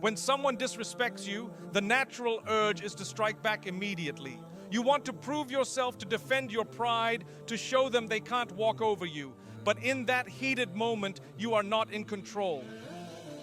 When someone disrespects you, the natural urge is to strike back immediately. You want to prove yourself, to defend your pride, to show them they can't walk over you. But in that heated moment, you are not in control.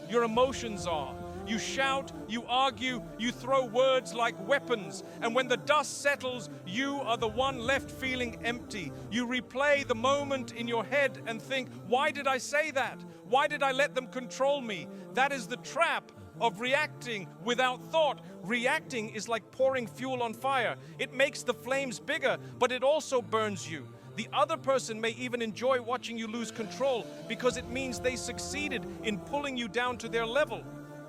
Your emotions are. You shout, you argue, you throw words like weapons, and when the dust settles, you are the one left feeling empty. You replay the moment in your head and think, why did I say that? Why did I let them control me? That is the trap of reacting without thought. Reacting is like pouring fuel on fire. It makes the flames bigger, but it also burns you. The other person may even enjoy watching you lose control because it means they succeeded in pulling you down to their level.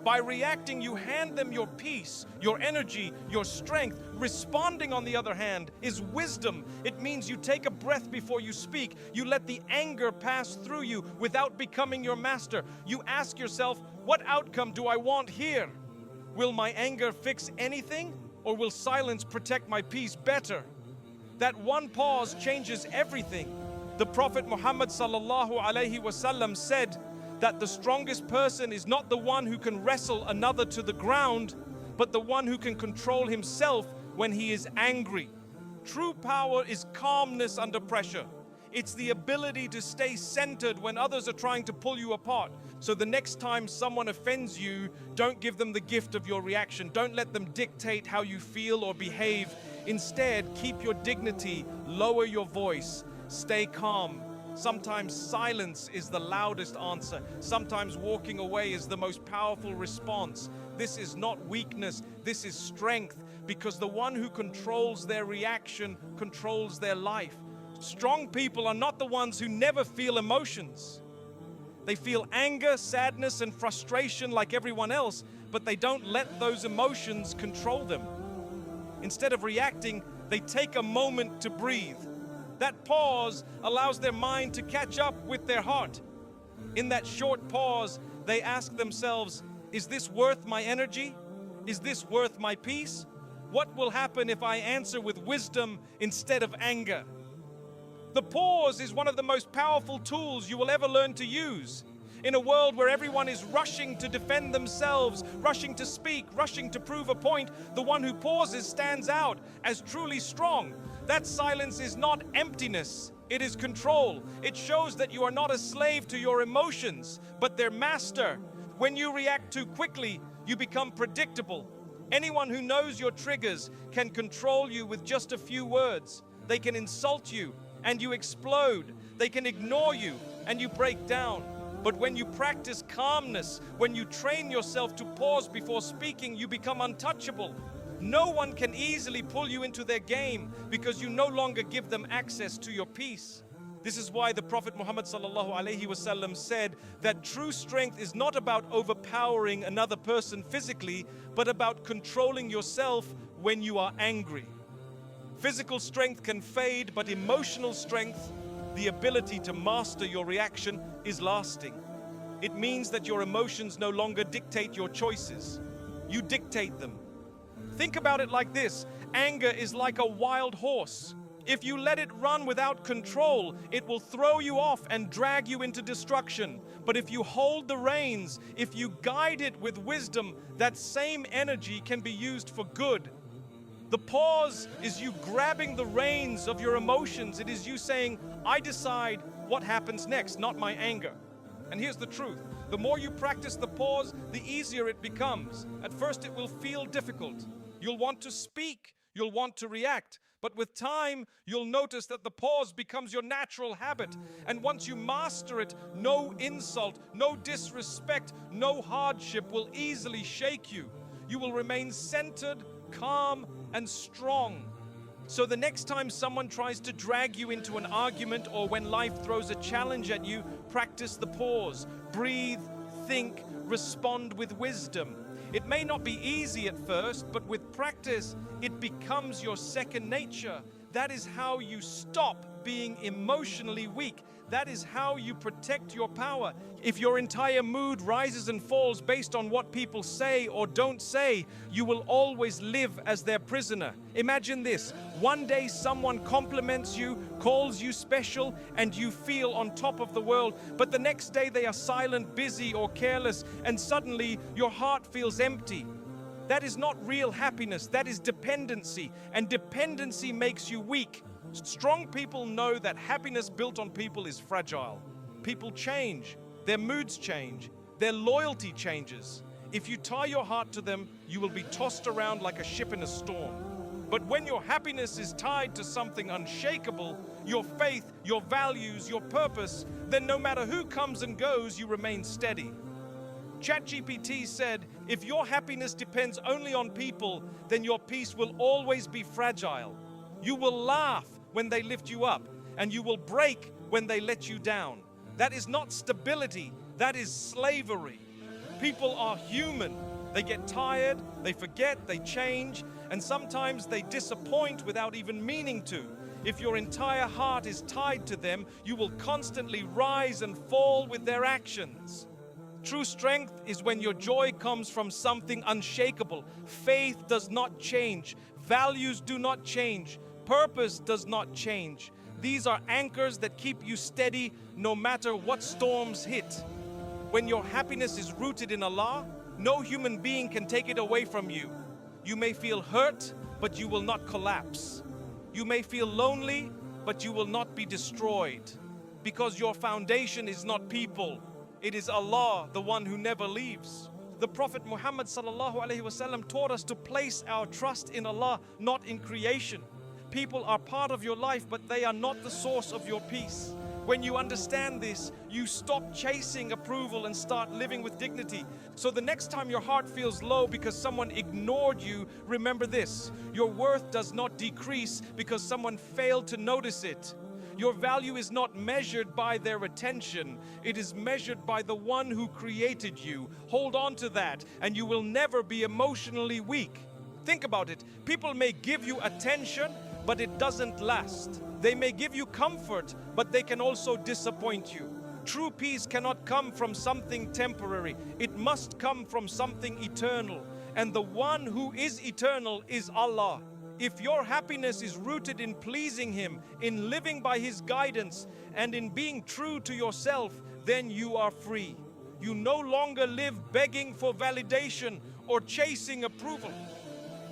By reacting, you hand them your peace, your energy, your strength. Responding, on the other hand, is wisdom. It means you take a breath before you speak. You let the anger pass through you without becoming your master. You ask yourself, what outcome do I want here? Will my anger fix anything, or will silence protect my peace better? That one pause changes everything. The Prophet Muhammad sallallahu alaihi wasallam said that the strongest person is not the one who can wrestle another to the ground, but the one who can control himself when he is angry. True power is calmness under pressure. It's the ability to stay centered when others are trying to pull you apart. So the next time someone offends you, don't give them the gift of your reaction. Don't let them dictate how you feel or behave. Instead, keep your dignity, lower your voice, stay calm. Sometimes silence is the loudest answer. Sometimes walking away is the most powerful response. This is not weakness, this is strength, because the one who controls their reaction controls their life. Strong people are not the ones who never feel emotions. They feel anger, sadness, and frustration like everyone else, but they don't let those emotions control them. Instead of reacting, they take a moment to breathe. That pause allows their mind to catch up with their heart. In that short pause, they ask themselves, is this worth my energy? Is this worth my peace? What will happen if I answer with wisdom instead of anger? The pause is one of the most powerful tools you will ever learn to use. In a world where everyone is rushing to defend themselves, rushing to speak, rushing to prove a point, the one who pauses stands out as truly strong. That silence is not emptiness, it is control. It shows that you are not a slave to your emotions, but their master. When you react too quickly, you become predictable. Anyone who knows your triggers can control you with just a few words. They can insult you and you explode. They can ignore you and you break down. But when you practice calmness, when you train yourself to pause before speaking, you become untouchable. No one can easily pull you into their game because you no longer give them access to your peace. This is why the Prophet Muhammad sallallahu alaihi wasallam said that true strength is not about overpowering another person physically, but about controlling yourself when you are angry. Physical strength can fade, but emotional strength, the ability to master your reaction, is lasting. It means that your emotions no longer dictate your choices. You dictate them. Think about it like this. Anger is like a wild horse. If you let it run without control, it will throw you off and drag you into destruction. But if you hold the reins, if you guide it with wisdom, that same energy can be used for good. The pause is you grabbing the reins of your emotions. It is you saying, I decide what happens next, not my anger. And here's the truth. The more you practice the pause, the easier it becomes. At first it will feel difficult. You'll want to speak, you'll want to react. But with time, you'll notice that the pause becomes your natural habit. And once you master it, no insult, no disrespect, no hardship will easily shake you. You will remain centered, calm, and strong. So the next time someone tries to drag you into an argument or when life throws a challenge at you, practice the pause. Breathe, think, respond with wisdom. It may not be easy at first, but with practice, it becomes your second nature. That is how you stop being emotionally weak. That is how you protect your power. If your entire mood rises and falls based on what people say or don't say, you will always live as their prisoner. Imagine this. One day someone compliments you, calls you special, and you feel on top of the world. But the next day they are silent, busy, or careless, and suddenly your heart feels empty. That is not real happiness. That is dependency. And dependency makes you weak. Strong people know that happiness built on people is fragile. People change, their moods change, their loyalty changes. If you tie your heart to them, you will be tossed around like a ship in a storm. But when your happiness is tied to something unshakable, your faith, your values, your purpose, then no matter who comes and goes, you remain steady. ChatGPT said, if your happiness depends only on people, then your peace will always be fragile. You will laugh when they lift you up, and you will break when they let you down. That is not stability, that is slavery. People are human. They get tired, they forget, they change, and sometimes they disappoint without even meaning to. If your entire heart is tied to them, you will constantly rise and fall with their actions. True strength is when your joy comes from something unshakable. Faith does not change. Values do not change. Purpose does not change. These are anchors that keep you steady no matter what storms hit. When your happiness is rooted in Allah, no human being can take it away from you. You may feel hurt, but you will not collapse. You may feel lonely, but you will not be destroyed. Because your foundation is not people. It is Allah, the one who never leaves. The Prophet Muhammad ﷺ taught us to place our trust in Allah, not in creation. People are part of your life, but they are not the source of your peace. When you understand this, you stop chasing approval and start living with dignity. So the next time your heart feels low because someone ignored you, remember this: your worth does not decrease because someone failed to notice it. Your value is not measured by their attention. It is measured by the one who created you. Hold on to that, and you will never be emotionally weak. Think about it. People may give you attention, but it doesn't last. They may give you comfort, but they can also disappoint you. True peace cannot come from something temporary. It must come from something eternal. And the one who is eternal is Allah. If your happiness is rooted in pleasing Him, in living by His guidance, and in being true to yourself, then you are free. You no longer live begging for validation or chasing approval.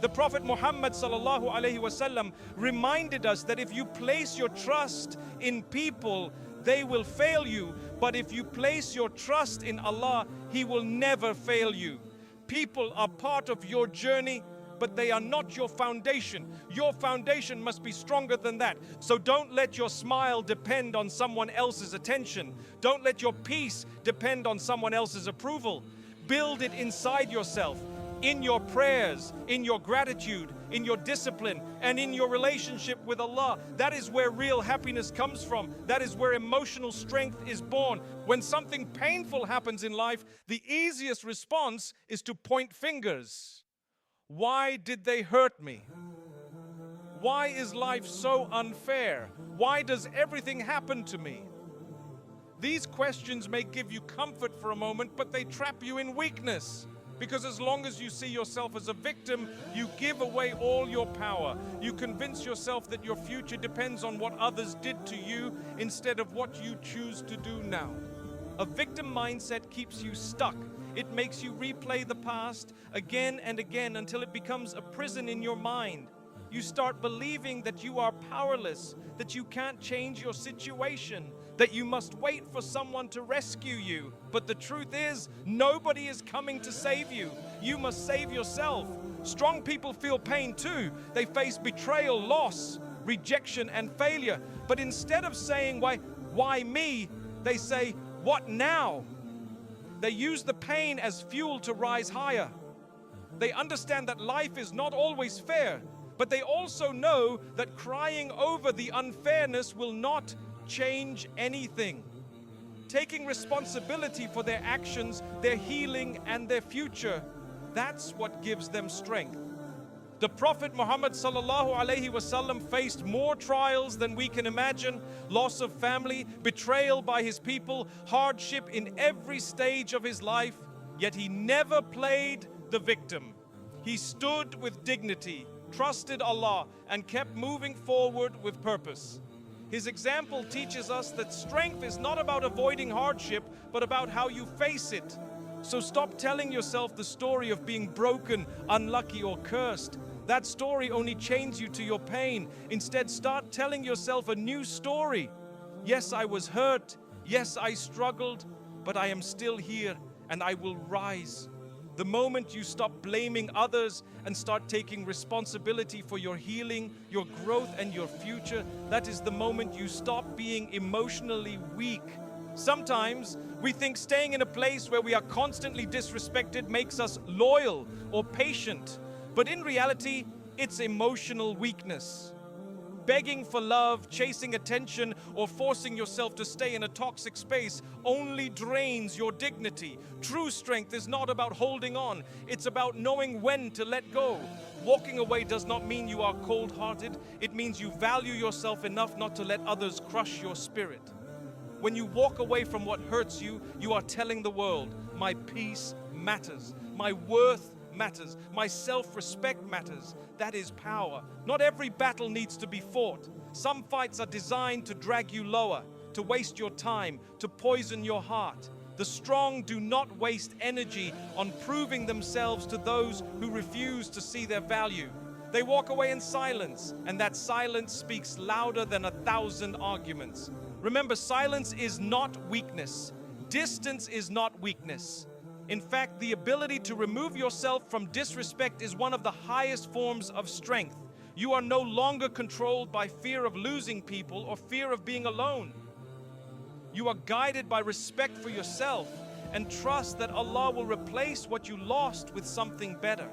The Prophet Muhammad ﷺ reminded us that if you place your trust in people, they will fail you. But if you place your trust in Allah, He will never fail you. People are part of your journey, but they are not your foundation. Your foundation must be stronger than that. So don't let your smile depend on someone else's attention. Don't let your peace depend on someone else's approval. Build it inside yourself, in your prayers, in your gratitude, in your discipline, and in your relationship with Allah. That is where real happiness comes from. That is where emotional strength is born. When something painful happens in life, the easiest response is to point fingers. Why did they hurt me? Why is life so unfair? Why does everything happen to me? These questions may give you comfort for a moment, but they trap you in weakness. Because as long as you see yourself as a victim, you give away all your power. You convince yourself that your future depends on what others did to you instead of what you choose to do now. A victim mindset keeps you stuck. It makes you replay the past again and again until it becomes a prison in your mind. You start believing that you are powerless, that you can't change your situation, that you must wait for someone to rescue you. But the truth is, nobody is coming to save you. You must save yourself. Strong people feel pain too. They face betrayal, loss, rejection, and failure. But instead of saying, why me? They say, what now? They use the pain as fuel to rise higher. They understand that life is not always fair, but they also know that crying over the unfairness will not change anything. Taking responsibility for their actions, their healing, and their future, that's what gives them strength. The Prophet Muhammad sallallahu alaihi wasallam faced more trials than we can imagine, loss of family, betrayal by his people, hardship in every stage of his life, yet he never played the victim. He stood with dignity, trusted Allah, and kept moving forward with purpose. His example teaches us that strength is not about avoiding hardship, but about how you face it. So stop telling yourself the story of being broken, unlucky, or cursed. That story only chains you to your pain. Instead, start telling yourself a new story. Yes, I was hurt. Yes, I struggled, but I am still here and I will rise. The moment you stop blaming others and start taking responsibility for your healing, your growth, and your future, that is the moment you stop being emotionally weak. Sometimes we think staying in a place where we are constantly disrespected makes us loyal or patient, but in reality, it's emotional weakness. Begging for love, chasing attention, or forcing yourself to stay in a toxic space only drains your dignity. True strength is not about holding on, it's about knowing when to let go. Walking away does not mean you are cold-hearted, it means you value yourself enough not to let others crush your spirit. When you walk away from what hurts you, you are telling the world, my peace matters, my worth matters, my self-respect matters. That is power. Not every battle needs to be fought. Some fights are designed to drag you lower, to waste your time, to poison your heart. The strong do not waste energy on proving themselves to those who refuse to see their value. They walk away in silence, and that silence speaks louder than 1,000 arguments. Remember, silence is not weakness. Distance is not weakness. In fact, the ability to remove yourself from disrespect is one of the highest forms of strength. You are no longer controlled by fear of losing people or fear of being alone. You are guided by respect for yourself and trust that Allah will replace what you lost with something better.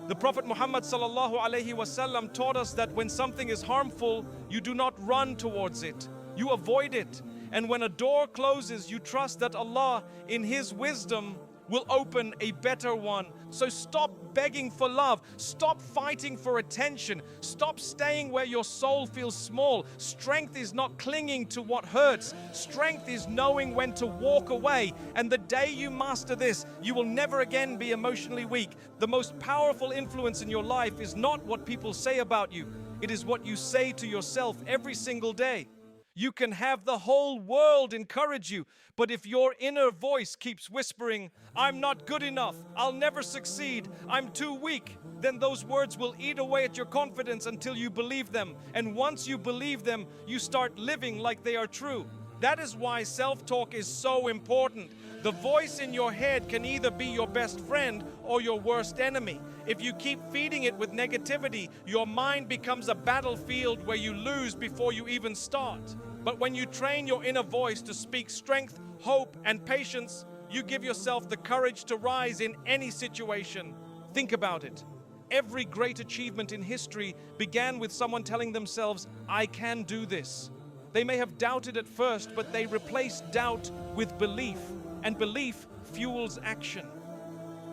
The Prophet Muhammad sallallahu alaihi wasallam taught us that when something is harmful, you do not run towards it. You avoid it. And when a door closes, you trust that Allah, in His wisdom, will open a better one. So stop begging for love. Stop fighting for attention. Stop staying where your soul feels small. Strength is not clinging to what hurts. Strength is knowing when to walk away. And the day you master this, you will never again be emotionally weak. The most powerful influence in your life is not what people say about you. It is what you say to yourself every single day. You can have the whole world encourage you, but if your inner voice keeps whispering, I'm not good enough, I'll never succeed, I'm too weak, then those words will eat away at your confidence until you believe them. And once you believe them, you start living like they are true. That is why self-talk is so important. The voice in your head can either be your best friend or your worst enemy. If you keep feeding it with negativity, your mind becomes a battlefield where you lose before you even start. But when you train your inner voice to speak strength, hope, and patience, you give yourself the courage to rise in any situation. Think about it. Every great achievement in history began with someone telling themselves, I can do this. They may have doubted at first, but they replaced doubt with belief, and belief fuels action.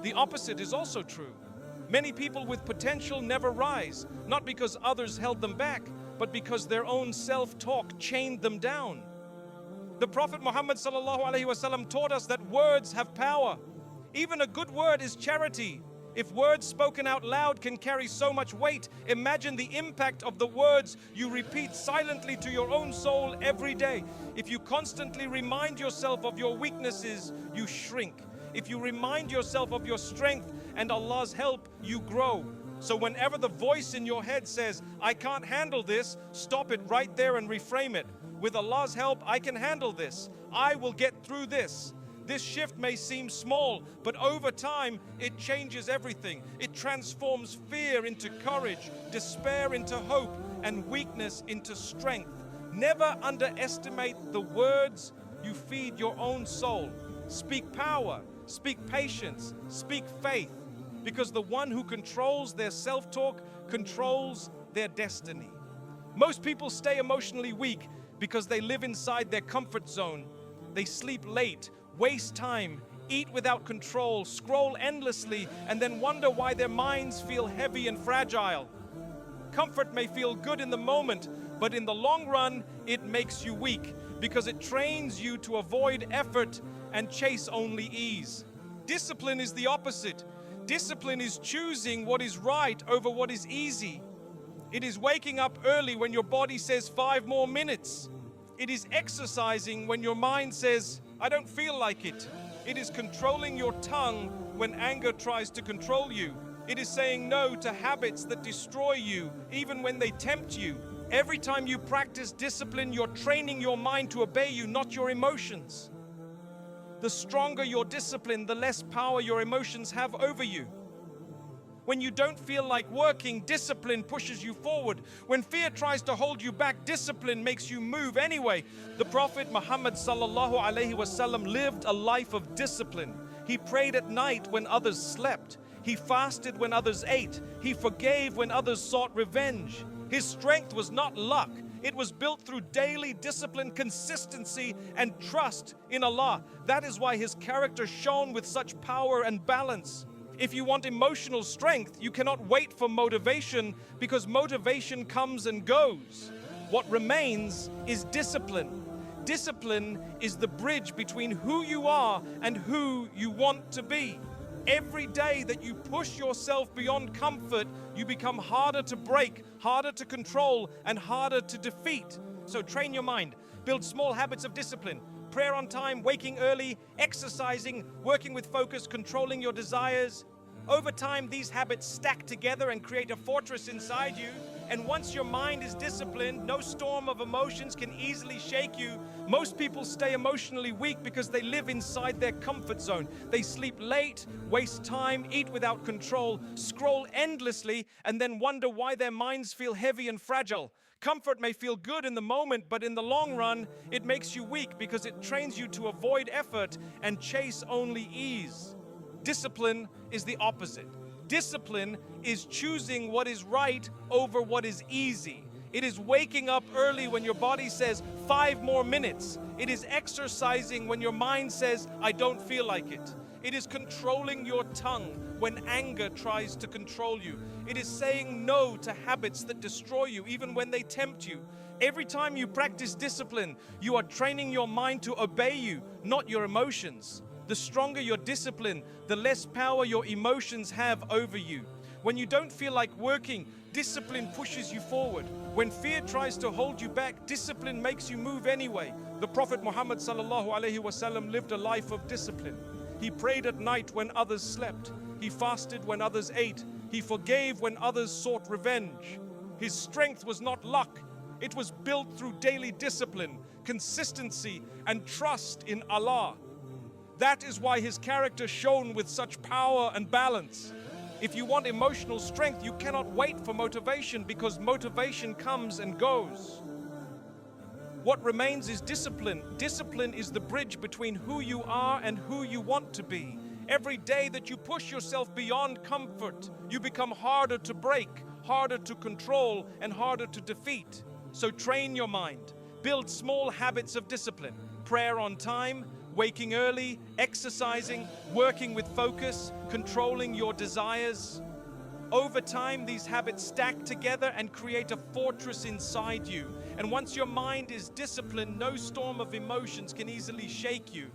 The opposite is also true. Many people with potential never rise, not because others held them back, but because their own self-talk chained them down. The Prophet Muhammad sallallahu alaihi wasallam taught us that words have power. Even a good word is charity. If words spoken out loud can carry so much weight, imagine the impact of the words you repeat silently to your own soul every day. If you constantly remind yourself of your weaknesses, you shrink. If you remind yourself of your strength and Allah's help, you grow. So whenever the voice in your head says, I can't handle this, stop it right there and reframe it. With Allah's help, I can handle this. I will get through this. This shift may seem small, but over time, it changes everything. It transforms fear into courage, despair into hope, and weakness into strength. Never underestimate the words you feed your own soul. Speak power, speak patience, speak faith, because the one who controls their self-talk controls their destiny. Most people stay emotionally weak because they live inside their comfort zone. They sleep late, waste time, eat without control, scroll endlessly, and then wonder why their minds feel heavy and fragile. Comfort may feel good in the moment, but in the long run, it makes you weak because it trains you to avoid effort and chase only ease. Discipline is the opposite. Discipline is choosing what is right over what is easy. It is waking up early when your body says 5 more minutes. It is exercising when your mind says, I don't feel like it. It is controlling your tongue when anger tries to control you. It is saying no to habits that destroy you, even when they tempt you. Every time you practice discipline, you're training your mind to obey you, not your emotions. The stronger your discipline, the less power your emotions have over you. When you don't feel like working, discipline pushes you forward. When fear tries to hold you back, discipline makes you move anyway. The Prophet Muhammad sallallahu alaihi wasallam lived a life of discipline. He prayed at night when others slept. He fasted when others ate. He forgave when others sought revenge. His strength was not luck. It was built through daily discipline, consistency, and trust in Allah. That is why his character shone with such power and balance. If you want emotional strength, you cannot wait for motivation because motivation comes and goes. What remains is discipline. Discipline is the bridge between who you are and who you want to be. Every day that you push yourself beyond comfort, you become harder to break, harder to control, and harder to defeat. So train your mind. Build small habits of discipline. Prayer on time, waking early, exercising, working with focus, controlling your desires. Over time, these habits stack together and create a fortress inside you. And once your mind is disciplined, no storm of emotions can easily shake you. Most people stay emotionally weak because they live inside their comfort zone. They sleep late, waste time, eat without control, scroll endlessly, and then wonder why their minds feel heavy and fragile. Comfort may feel good in the moment, but in the long run, it makes you weak because it trains you to avoid effort and chase only ease. Discipline is the opposite. Discipline is choosing what is right over what is easy. It is waking up early when your body says 5 more minutes. It is exercising when your mind says, I don't feel like it. It is controlling your tongue when anger tries to control you. It is saying no to habits that destroy you, even when they tempt you. Every time you practice discipline, you are training your mind to obey you, not your emotions. The stronger your discipline, the less power your emotions have over you. When you don't feel like working, discipline pushes you forward. When fear tries to hold you back, discipline makes you move anyway. The Prophet Muhammad sallallahu alaihi wasallam lived a life of discipline. He prayed at night when others slept. He fasted when others ate. He forgave when others sought revenge. His strength was not luck. It was built through daily discipline, consistency, and trust in Allah. That is why his character shone with such power and balance. If you want emotional strength, you cannot wait for motivation because motivation comes and goes. What remains is discipline. Discipline is the bridge between who you are and who you want to be. Every day that you push yourself beyond comfort, you become harder to break, harder to control, and harder to defeat. So train your mind. Build small habits of discipline. Prayer on time, waking early, exercising, working with focus, controlling your desires. Over time, these habits stack together and create a fortress inside you. And once your mind is disciplined, no storm of emotions can easily shake you.